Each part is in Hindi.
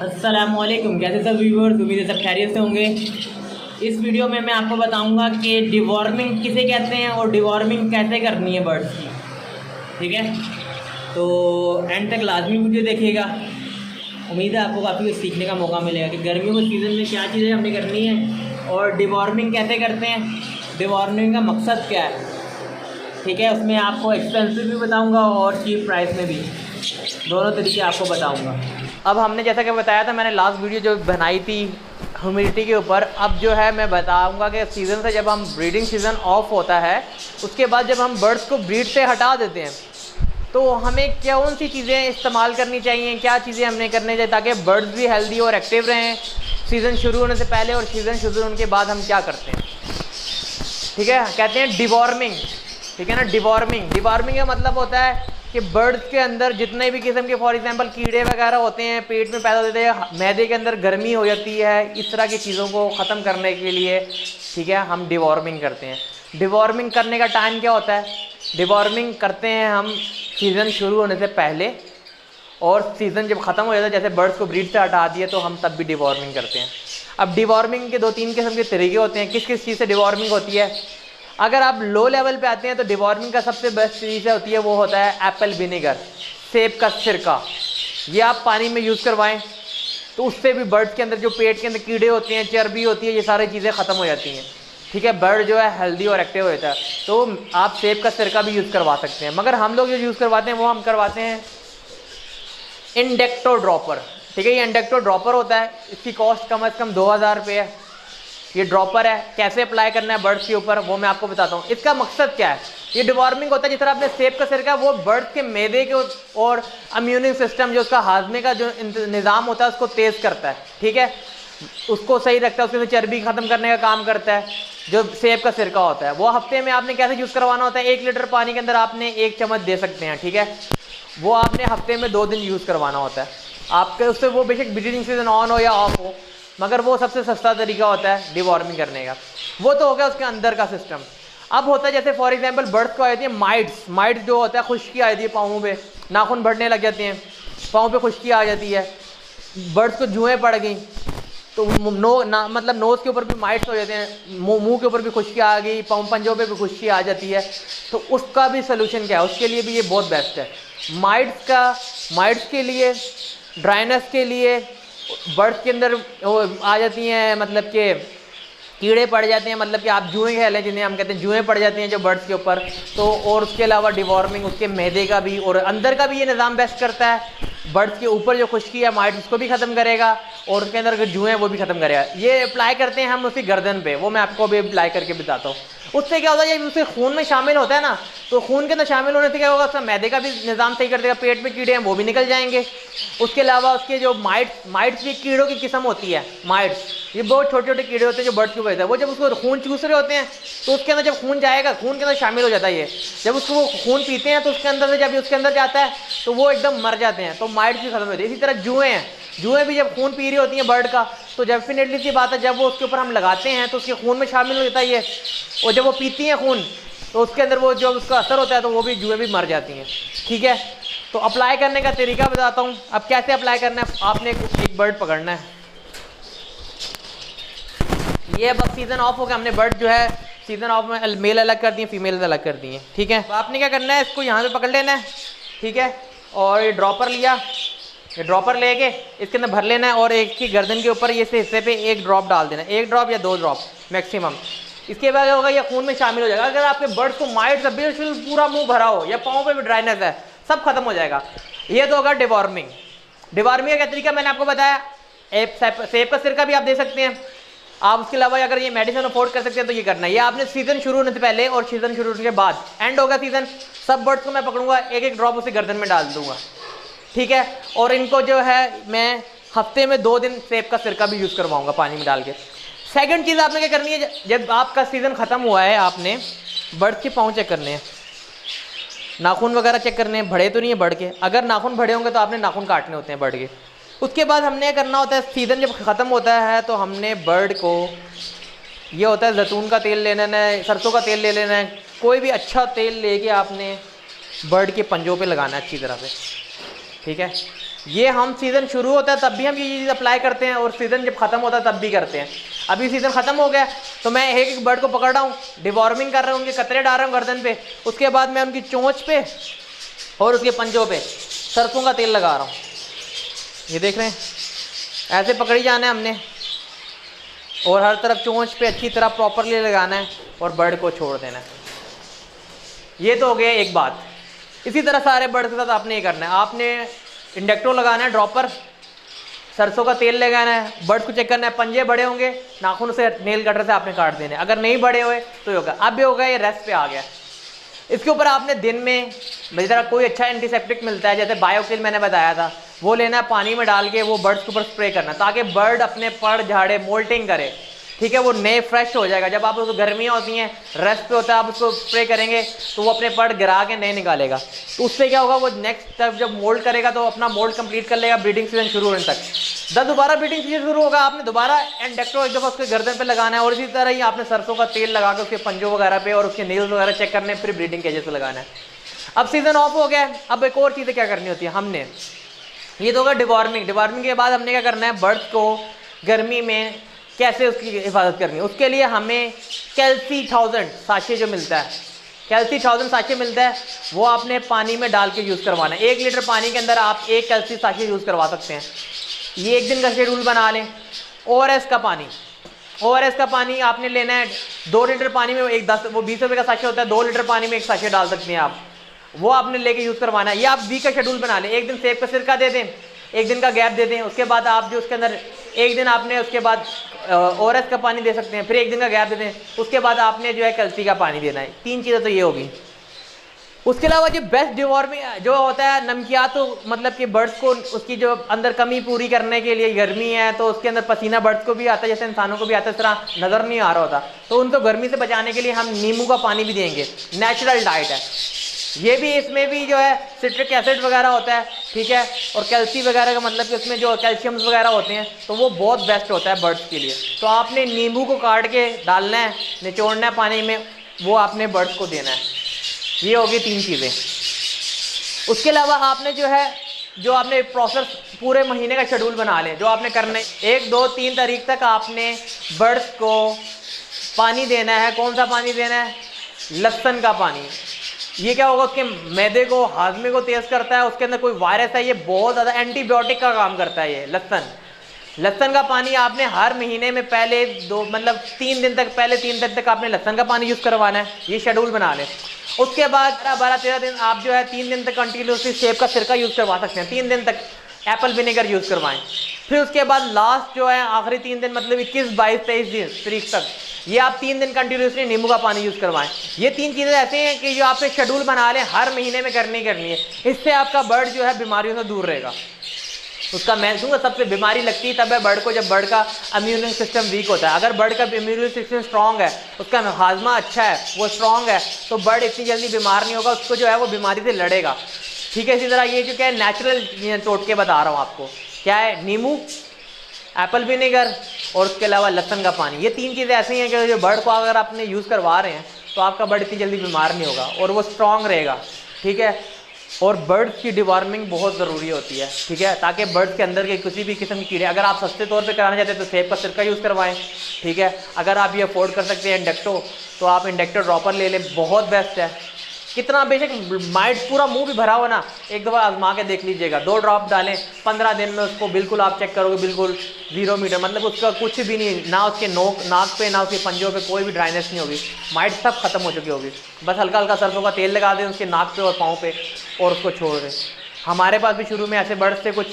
अस्सलामुअलैकुम, कैसे सब व्यूअर्स, उम्मीद है सब खैरियत से होंगे। इस वीडियो में मैं आपको बताऊंगा कि डिवॉर्मिंग किसे कहते हैं और डिवॉर्मिंग कैसे करनी है बर्ड्स की। ठीक है, तो एंड तक लाजमी वीडियो देखिएगा। उम्मीद है आपको काफ़ी कुछ सीखने का मौका मिलेगा कि गर्मियों के सीज़न में क्या चीज़ें हमने करनी है और डिवॉर्मिंग कैसे करते हैं, डिवॉर्मिंग का मकसद क्या है। ठीक है, उसमें आपको एक्सपेंसिव भी बताऊँगा और चीप प्राइस में भी, दोनों तरीके आपको बताऊँगा। अब हमने जैसा कि बताया था, मैंने लास्ट वीडियो जो बनाई थी ह्यूमिडिटी के ऊपर, अब जो है मैं बताऊंगा कि सीज़न से जब हम ब्रीडिंग सीज़न ऑफ होता है उसके बाद जब हम बर्ड्स को ब्रीड से हटा देते हैं तो हमें कौन सी चीज़ें इस्तेमाल करनी चाहिए, क्या चीज़ें हमने करनी चाहिए ताकि बर्ड्स भी हेल्दी और एक्टिव रहें सीज़न शुरू होने से पहले और सीज़न शुरू होने के बाद हम क्या करते हैं। ठीक है, कहते हैं डिवॉर्मिंग। ठीक है ना, डिवॉर्मिंग का मतलब होता है कि बर्ड्स के अंदर जितने भी किस्म के फॉर एग्जांपल कीड़े वगैरह होते हैं पेट में पैदा होते हैं, मैदे के अंदर गर्मी हो जाती है, इस तरह की चीज़ों को ख़त्म करने के लिए ठीक है हम डिवॉर्मिंग करते हैं। डिवॉर्मिंग करने का टाइम क्या होता है? डिवॉर्मिंग करते हैं हम सीज़न शुरू होने से पहले, और सीज़न जब ख़त्म हो जाता है, जैसे बर्ड्स को ब्रीड से हटा दिए तो हम तब भी डिवॉर्मिंग करते हैं। अब डिवॉर्मिंग के 2-3 किस्म के तरीके होते हैं। किस किस चीज़ से डिवॉर्मिंग होती है? अगर आप लो लेवल पे आते हैं तो डिवॉर्मिंग का सबसे बेस्ट चीज़ होती है वो होता है एप्पल विनेगर, सेब का सिरका। ये आप पानी में यूज़ करवाएं तो उससे भी बर्ड्स के अंदर जो पेट के अंदर कीड़े होते हैं, चर्बी होती है, ये सारी चीज़ें ख़त्म हो जाती हैं। ठीक है, बर्ड जो है हेल्दी और एक्टिव हो जाता है। तो आप सेब का सिरका भी यूज़ करवा सकते हैं, मगर हम लोग जो यूज़ करवाते हैं वो हम करवाते हैं इंडेक्टो ड्रॉपर। ठीक है, ये इंडेक्टो ड्रॉपर होता है, इसकी कॉस्ट कम से कम 2000 रुपये है। ये ड्रॉपर है, कैसे अप्लाई करना है बर्ड्स के ऊपर वो मैं आपको बताता हूँ। इसका मकसद क्या है? ये डिवॉर्मिंग होता है, जिस तरह आपने सेब का सिरका, वो बर्ड्स के मैदे के और इम्यून सिस्टम जो उसका हाजमे का जो निज़ाम होता है उसको तेज़ करता है। ठीक है, उसको सही रखता है, उसके अंदर चर्बी ख़त्म करने का काम करता है। जो सेब का सिरका होता है वो हफ्ते में आपने कैसे यूज़ करवाना होता है? 1 लीटर पानी के अंदर आपने 1 चम्मच दे सकते हैं। ठीक है, वो आपने हफ्ते में 2 दिन यूज़ करवाना होता है आपके। उससे वो बेशक ब्रीडिंग सीजन ऑन हो या ऑफ हो, मगर वो सबसे सस्ता तरीका होता है डिवॉर्मिंग करने का। वो तो हो गया उसके अंदर का सिस्टम। अब होता है जैसे फॉर एग्जांपल बर्ड्स को आ जाती है माइट्स जो होता है, खुश्की आ जाती है पाँवों पे, नाखून बढ़ने लग जाते हैं, पाँव पे खुश्की आ जाती है, बर्ड्स को जुएँ पड़ गई तो मतलब नोज़ के ऊपर भी माइट्स हो जाते हैं, मुंह के ऊपर भी खुश्की आ गई, पंजों पे भी खुश्की आ जाती है। तो उसका भी सोल्यूशन क्या है? उसके लिए भी ये बहुत बेस्ट है। माइट्स के लिए, ड्राइनेस के लिए, बर्ड्स के अंदर आ जाती हैं, मतलब कि कीड़े पड़ जाते हैं, मतलब कि आप जुएँ कह लें जिन्हें हम कहते हैं, जुएँ पड़ जाती हैं जो बर्ड्स के ऊपर। तो और उसके अलावा डिवॉर्मिंग उसके मैदे का भी और अंदर का भी ये निज़ाम बेस्ट करता है। बर्ड्स के ऊपर जो खुश्की है माइट उसको भी ख़त्म करेगा और उसके अंदर अगर जुएँ वो भी ख़त्म करेगा। ये अप्लाई करते हैं हम उसी गर्दन पे, वो मैं आपको अभी अप्लाई करके बताता हूँ। उससे क्या होता है, जब उसके खून में शामिल होता है ना, तो खून के अंदर शामिल होने से क्या होगा, उसका मैदे का भी निज़ाम सही कर देगा, पेट में कीड़े हैं वो भी निकल जाएंगे। उसके अलावा उसके जो माइट्स भी कीड़ों की किस्म होती है। माइट्स ये बहुत छोटे छोटे कीड़े होते हैं जो बर्ड्स के ऊपर होता है। वो जब उसको खून चूस रहे होते हैं तो उसके अंदर जब खून जाएगा, खून के अंदर शामिल हो जाता है ये, जब उसको वो खून पीते हैं तो उसके अंदर से जब उसके अंदर जाता है तो वो एकदम मर जाते हैं, तो माइट्स भी खत्म होती है। इसी तरह जुएँ हैं, जुएँ भी जब खून पी रही होती हैं बर्ड का, तो डेफिनेटली सी बात है जब वो उसके ऊपर हम लगाते हैं तो उसके खून में शामिल हो जाता है ये, और जब वो पीती हैं खून तो उसके अंदर वो जो उसका असर होता है तो वो भी जुएँ भी मर जाती हैं। ठीक है, तो अप्लाई करने का तरीका बताता हूँ। अब कैसे अप्लाई करना है, आपने एक बर्ड पकड़ना है, ये बस सीज़न ऑफ हो गया, हमने बर्ड जो है सीज़न ऑफ में मेल अलग कर दिए, फीमेल अलग कर दिए। ठीक है, तो आपने क्या करना है, इसको यहाँ पे पकड़ लेना है। ठीक है, और ये ड्रॉपर लिया, ये ड्रॉपर लेके इसके अंदर भर लेना है और एक की गर्दन के ऊपर ये हिस्से पे 1 ड्रॉप डाल देना है, 1 ड्रॉप या 2 ड्रॉप मैक्सिमम। इसके बाद होगा ये खून में शामिल हो जाएगा। अगर आपके बर्ड्स को माइट से बिल्कुल पूरा मुंह भरा हो या पाँव पे भी ड्राइनेस है, सब खत्म हो जाएगा। ये तो होगा डिवॉर्मिंग का तरीका मैंने आपको बताया। सेब का सिरका भी आप दे सकते हैं आप। उसके अलावा अगर ये मेडिसिन अफोर्ड कर सकते हैं तो ये करना है। ये आपने सीजन शुरू होने से पहले और सीजन शुरू होने के बाद, एंड होगा सीजन, सब बर्ड्स को मैं पकड़ूंगा, 1 ड्रॉप उसे गर्दन में डाल दूंगा। ठीक है, और इनको जो है मैं हफ्ते में 2 दिन सेब का सिरका भी यूज़ करवाऊंगा पानी में डाल के। सेकंड चीज़ आपने क्या करनी है, जब आपका सीज़न ख़त्म हुआ है आपने बर्ड्स के पाँव चेक करने हैं, नाखून वगैरह चेक करने हैं, बड़े तो नहीं है बर्ड के। अगर नाखून बड़े होंगे तो आपने नाखून काटने होते हैं बर्ड के। उसके बाद हमने करना होता है, सीज़न जब ख़त्म होता है तो हमने बर्ड को, ये होता है जैतून का तेल लेना है, सरसों का तेल ले लेना है, कोई भी अच्छा तेल लेके आपने बर्ड के पंजों पे लगाना है अच्छी तरह से। ठीक है, ये हम सीज़न शुरू होता है तब भी हम ये चीज़ अप्लाई करते हैं और सीज़न जब ख़त्म होता है तब भी करते हैं। अभी सीज़न ख़त्म हो गया तो मैं एक एक बर्ड को पकड़ रहा हूँ, डिवॉर्मिंग कर रहा हूँ, उनके कतरे डाल रहा हूँ गर्दन पे, उसके बाद मैं उनकी चोंच पे और उसके पंजों पे सरसों का तेल लगा रहा हूँ। ये देख रहे हैं, ऐसे पकड़ी जाना है हमने और हर तरफ चोंच पे अच्छी तरह प्रॉपरली लगाना है और बर्ड को छोड़ देना है। ये तो हो गया एक बात। इसी तरह सारे बर्ड के साथ आपने ये करना है, आपने इंडेक्टो लगाना है, ड्रॉपर, सरसों का तेल लगाना है, बर्ड को चेक करना है, पंजे बड़े होंगे, नाखून से नेल कटर से आपने काट देने, अगर नहीं बड़े हुए तो होगा। अब भी होगा, ये रेस्ट पे आ गया। इसके ऊपर आपने दिन में जरा कोई अच्छा एंटीसेप्टिक मिलता है, जैसे बायोकिल मैंने बताया था, वो लेना है, पानी में डाल के वो बर्ड्स के ऊपर स्प्रे करना, ताकि बर्ड अपने पड़ झाड़े मोल्टिंग करे, ठीक है, वो नए फ्रेश हो जाएगा। जब आप उसको गर्मियाँ होती हैं, रेस्ट पे होता है, आप उसको स्प्रे करेंगे तो वो अपने पड़ गिरा के नए निकालेगा। तो उससे क्या होगा, वो नेक्स्ट तब जब मोल्ड करेगा तो अपना मोल्ड कंप्लीट कर लेगा ब्रीडिंग सीजन शुरू होने तक। जब दोबारा ब्रीडिंग सीजन शुरू होगा, आपने दोबारा एंडेक्टो एक दफ़ा उसके गर्दन पे लगाना है और इसी तरह ही आपने सरसों का तेल लगा के उसके पंजों वगैरह पे और उसके नेल्स वगैरह चेक करने, फिर ब्रीडिंग केजेस पे लगाना है। अब सीज़न ऑफ हो गया है, अब एक और चीज़ें क्या करनी होती है हमने, ये तो होगा डिवॉर्मिंग। डिवॉर्मिंग के बाद हमने क्या करना है, बर्ड्स को गर्मी में कैसे उसकी हिफाजत करनी है। उसके लिए हमें कैल्सी 1000 साशे जो मिलता है, कैल्सी 1000 साशे मिलता है, वो आपने पानी में डाल के यूज़ करवाना है। 1 लीटर पानी के अंदर आप 1 कैल्सी साशे यूज़ करवा सकते हैं। ये एक दिन का शेड्यूल बना लें। ORS का पानी, ORS का पानी आपने लेना है 2 लीटर पानी में, एक 10 वो 20 रुपये का साशे होता है, 2 लीटर पानी में 1 साशे डाल सकते हैं आप, वो आपने लेके यूज़ करवाना है। ये आप वीक का शेड्यूल बना लें। एक दिन सेब का सिरका दे दें, एक दिन का गैप दे दें, उसके बाद आप जो उसके अंदर एक दिन आपने उसके बाद ORS का पानी दे सकते हैं, फिर एक दिन का गैप दे दें, उसके बाद आपने जो है कैल्सी का पानी देना है। 3 चीज़ें तो ये होगी। उसके अलावा जो बेस्ट डिवॉर्मिंग जो होता है नमकियात, तो मतलब कि बर्ड्स को उसकी जो अंदर कमी पूरी करने के लिए, गर्मी है तो उसके अंदर पसीना बर्ड्स को भी आता है जैसे इंसानों को भी आता है, इस तरह नज़र नहीं आ रहा होता, तो उनको गर्मी से बचाने के लिए हम नींबू का पानी भी देंगे। नेचुरल डाइट है ये भी, इसमें भी जो है सिट्रिक एसिड वगैरह होता है, ठीक है, और कैल्सी वगैरह का मतलब कि उसमें जो कैल्शियम्स वगैरह होते हैं, तो वो बहुत बेस्ट होता है बर्ड्स के लिए। तो आपने नींबू को काट के डालना है, निचोड़ना है पानी में, वो आपने बर्ड्स को देना है। ये होगी 3 चीज़ें। उसके अलावा आपने जो है, जो आपने प्रोसेस पूरे महीने का शेड्यूल बना लें, जो आपने करना है 1, 2, 3 तारीख तक आपने बर्ड्स को पानी देना है। कौन सा पानी देना है? लहसुन का पानी। ये क्या होगा, उसके मैदे को, हाजमे को तेज करता है, उसके अंदर कोई वायरस है, ये बहुत ज़्यादा एंटीबायोटिक का काम करता है ये लहसुन का पानी आपने हर महीने में पहले 3 दिन तक, पहले 3 दिन तक आपने लहसुन का पानी यूज़ करवाना है। ये शेड्यूल बना लें। उसके बाद 12-13 दिन आप जो है 3 दिन तक कंटिन्यूसली सेब का सिरका यूज़ करवा सकते हैं। 3 दिन तक एप्पल विनेगर यूज़ करवाएं। फिर उसके बाद लास्ट जो है आखिरी 3 दिन, मतलब 21, 22, 23 तारीख तक, ये आप 3 दिन कंटिन्यूसली नींबू का पानी यूज़ करवाएं। ये 3 चीज़ें ऐसे हैं कि जो आपने शेड्यूल बना लें, हर महीने में करनी है। इससे आपका बर्ड जो है बीमारियों से दूर रहेगा। उसका मैं दूंगा, सबसे बीमारी लगती है तब है बर्ड को, जब बर्ड का इम्यून सिस्टम वीक होता है। अगर बर्ड का इम्यून सिस्टम स्ट्रॉन्ग है, उसका हाजमा अच्छा है, वो स्ट्रॉन्ग है, तो बर्ड इतनी जल्दी बीमार नहीं होगा, उसको जो है वो बीमारी से लड़ेगा, ठीक है। इसी तरह ये जो क्या है नेचुरल टोटके बता रहा हूँ आपको, क्या है, नींबू, एप्पल विनेगर और उसके अलावा लहसुन का पानी। ये 3 चीज़ें ऐसी हैं कि जो बर्ड को अगर आपने यूज़ करवा रहे हैं तो आपका बर्ड इतनी जल्दी बीमार नहीं होगा और वो स्ट्रॉन्ग रहेगा, ठीक है। और बर्ड्स की डिवॉर्मिंग बहुत ज़रूरी होती है, ठीक है, ताकि बर्ड्स के अंदर के किसी भी किस्म की कीड़े, अगर आप सस्ते तौर पे कराना चाहते हैं तो सेब का सिरका यूज़ करवाएं, ठीक है। अगर आप ये अफोर्ड कर सकते हैं इंडेक्टो, तो आप इंडेक्टो ड्रॉपर ले लें, बहुत बेस्ट है। कितना बेशक माइट पूरा मुंह भी भरा हुआ ना, एक दफ़ा आजमा के देख लीजिएगा, 2 ड्रॉप डालें, 15 दिन में उसको बिल्कुल आप चेक करोगे, बिल्कुल 0 मीटर, मतलब उसका कुछ भी नहीं, ना उसके नाक पे ना उसके पंजों पे कोई भी ड्राइनेस नहीं होगी, माइट सब खत्म हो चुकी होगी। बस हल्का हल्का सरसों का तेल लगा दें उसके नाक पे और पाँव पे और उसको छोड़ दें। हमारे पास भी शुरू में ऐसे बर्ड्स थे कुछ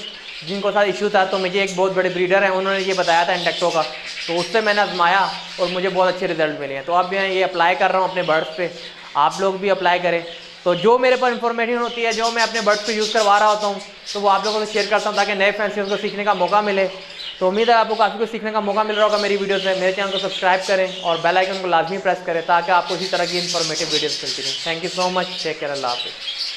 जिनको साथ इशू था, तो मुझे एक बहुत बड़े ब्रीडर हैं, उन्होंने ये बताया था इंडेक्टो का, तो उससे मैंने आजमाया और मुझे बहुत अच्छे रिजल्ट मिले हैं। तो अब मैं ये अप्लाई कर रहा हूँ अपने बर्ड्स पे, आप लोग भी अप्लाई करें। तो जो मेरे पास इन्फॉर्मेशन होती है, जो मैं अपने बर्ड्स को यूज़ करवा रहा होता हूँ, तो वो आप लोगों से शेयर करता हूँ ताकि नए फैंसियों को सीखने का मौका मिले। तो उम्मीद है आपको काफ़ी कुछ सीखने का मौका मिल रहा होगा मेरी वीडियो से। मेरे चैनल को सब्सक्राइब करें और बेल आइकन को लाजमी प्रेस करें ताकि आपको इसी तरह की इन्फॉर्मेटिव वीडियोस मिलती रहें। Thank you so much, take care, अल्लाह हाफिज़।